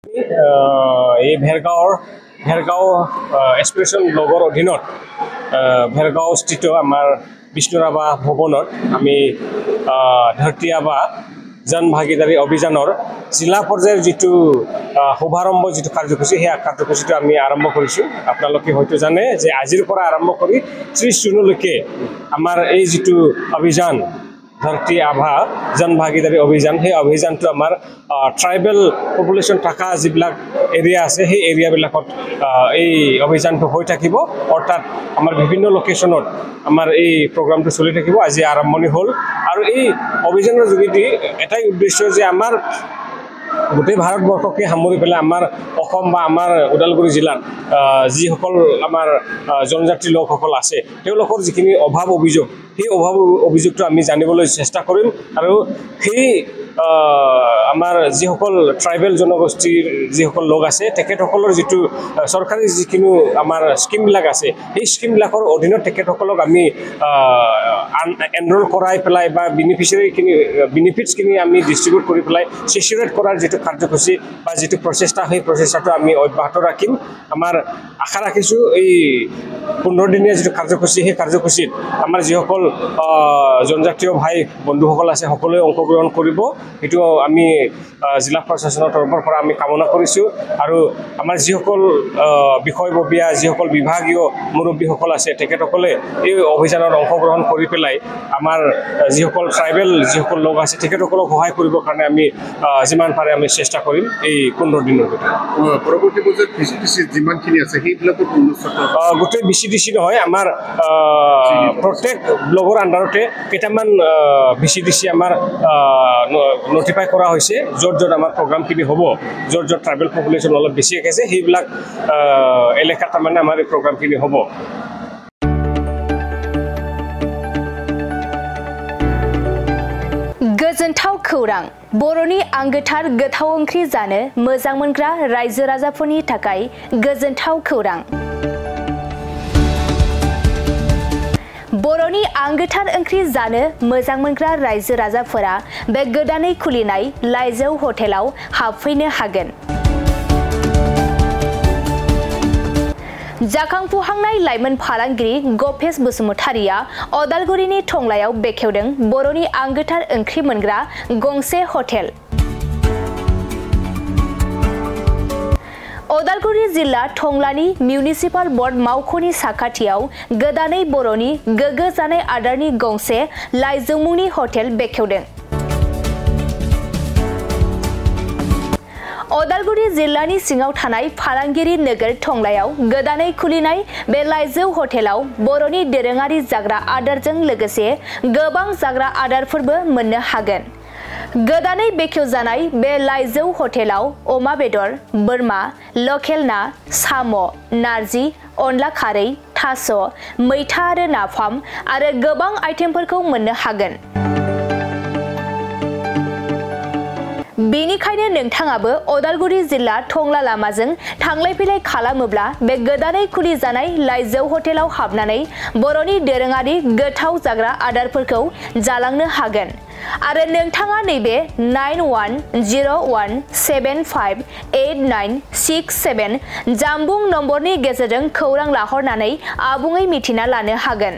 এই ভেৰগাঁও এক্সপ্ৰেছন ব্লগৰ অধীনত ভেৰগাঁও স্থিত আমাৰ বিষ্ণুৰাভা ভৱনত আমি ধৰতী আবা জন ভাগিদাৰী অভিযানৰ জিলা পৰ্যায়ৰ যিটো শুভাৰম্ভ যিটো কাৰ্যসূচী সেই কাৰ্যসূচীটো আমি আৰম্ভ কৰিছোঁ। আপোনালোকে হয়তো জানে যে আজিৰ পৰা আৰম্ভ কৰি 30 জুনলৈকে আমাৰ এই যিটো অভিযান ধৰতী আভা জন ভাগিদাৰী অভিযান সেই অভিযানটো আমাৰ ট্ৰাইবেল পপুলেশ্যন থকা যিবিলাক এৰিয়া আছে সেই এৰিয়াবিলাকত এই অভিযানটো হৈ থাকিব। অৰ্থাৎ আমাৰ বিভিন্ন লোকেশ্যনত আমাৰ এই প্ৰগ্ৰামটো চলি থাকিব। আজি আৰম্ভণি হ'ল আৰু এই অভিযানৰ যোগেদি এটাই উদ্দেশ্য যে আমাৰ গোটেই ভাৰতবৰ্ষকে সামৰি পেলাই আমাৰ অসম বা আমাৰ ওদালগুৰি জিলাত যিসকল আমাৰ জনজাতি লোকসকল আছে তেওঁলোকৰ যিখিনি অভাৱ অভিযোগ সেই অভাৱ অভিযোগটো আমি জানিবলৈ চেষ্টা কৰিম আৰু সেই আমাৰ যিসকল ট্ৰাইবেল জনগোষ্ঠীৰ যিসকল লোক আছে তেখেতসকলৰ যিটো চৰকাৰী যিখিনি আমাৰ স্কিমবিলাক আছে সেই স্কিমবিলাকৰ অধীনত তেখেতসকলক আমি এনৰোল কৰাই পেলাই বা বেনিফিটছখিনি আমি ডিষ্ট্ৰিবিউট কৰি পেলাই চেচুৰেট কৰাৰ যিটো কাৰ্যসূচী বা যিটো প্ৰচেষ্টা সেই প্ৰচেষ্টাটো আমি অব্যাহত ৰাখিম। আমাৰ আশা ৰাখিছোঁ এই 15 দিনীয়া যিটো কাৰ্যসূচী সেই কাৰ্যসূচীত আমাৰ যিসকল জনজাতীয় ভাই বন্ধুসকল আছে সকলোৱে অংশগ্ৰহণ কৰিব। সেইটো আমি জিলা প্ৰশাসনৰ তৰফৰ পৰা আমি কামনা কৰিছোঁ আৰু আমাৰ যিসকল বিষয়ববীয়া যিসকল বিভাগীয় মুৰব্বীসকল আছে তেখেতসকলে এই অভিযানত অংশগ্ৰহণ কৰি পেলাই আমাৰ যিসকল ট্ৰাইবেল যিসকল লোক আছে তেখেতসকলক সহায় কৰিবৰ কাৰণে আমি যিমান পাৰে আমি চেষ্টা কৰিম। এই 15 দিনৰ ভিতৰত পৰৱৰ্তী পৰ্যায়ত VCDC যিমানখিনি আছে সেইবিলাকত গোটেই VCDC নহয়, আমাৰ প্ৰত্যেক ব্লগৰ আণ্ডাৰতে কেইটামান VCDC আমাৰ নটিফাই কৰা হৈছে য'ত আমাৰ প্ৰগ্ৰামখিনি হ'ব, য'ত ট্ৰাইবেল পপুলেশ্যন অলপ বেছি আছে সেইবিলাক এলেকাত মানে আমাৰ এই প্ৰগ্ৰামখিনি হ'ব। गोजोनथाव खौरां बर'नि आंगोथार गोथाव ओंख्रि जानो मोजां मोनग्रा रायजो राजाफोरनि थाखाय गोजोनथाव खौरां। बर'नि आंगोथार ओंख्रि जानो मोजां मोनग्रा रायजो राजाफोरा बे गोदानै खुलिनाय लाइजौ हटेलाव हाबफैनो हागोन। जाखांफुहांनाय लाइमोन फालांगिरि गपेश बसुमतारिया अदालगुरिनि टंलायाव बेखेवदों बर'नि आंगोथार ओंख्रि मोनग्रा गंसे हटेल। अदालगुरि जिल्ला टंलानि मिउनिसिपाल बर्ड मावख'नि साखाथियाव गोदानै बर'नि गोग्गो जानाय आदारनि गंसे लाइजौ मुंनि हटेल बेखेवदों। अदालगुरि जिल्लानि सिङाव थानाय फालांगिरि नोगोर टंलायाव गोदानै खुलिनाय बे लाइजौ हटेलाव बर'नि दोरोङारि जाग्रा आदारजों लोगोसे गोबां जाग्रा आदारफोरबो मोननो हागोन। गोदानै बेखेवजानाय बे लाइजौ हटेलाव अमा बेदर, बोरमा, लकेल ना, साम', नारजि, अनला खारै, थास', मैथा आरो नाफाम आरो गोबां आइटेमफोरखौ मोननो हागोन। बेनिखायनो नोंथाङाबो अदालगुरि जिल्ला टंला लामाजों थांलाय फैलाय खालामोब्ला बे गोदानै खुलि जानाय लाइजौ हटेलाव हाबनानै बर'नि दोरोङारि गोथाव जाग्रा आदारफोरखौ जालांनो हागोन आरो नोंथाङा नैबे 9101758967 जानबुं नम्बरनि गेजेरजों खौरां लाहरनानै आबुङै मिथिना लानो हागोन।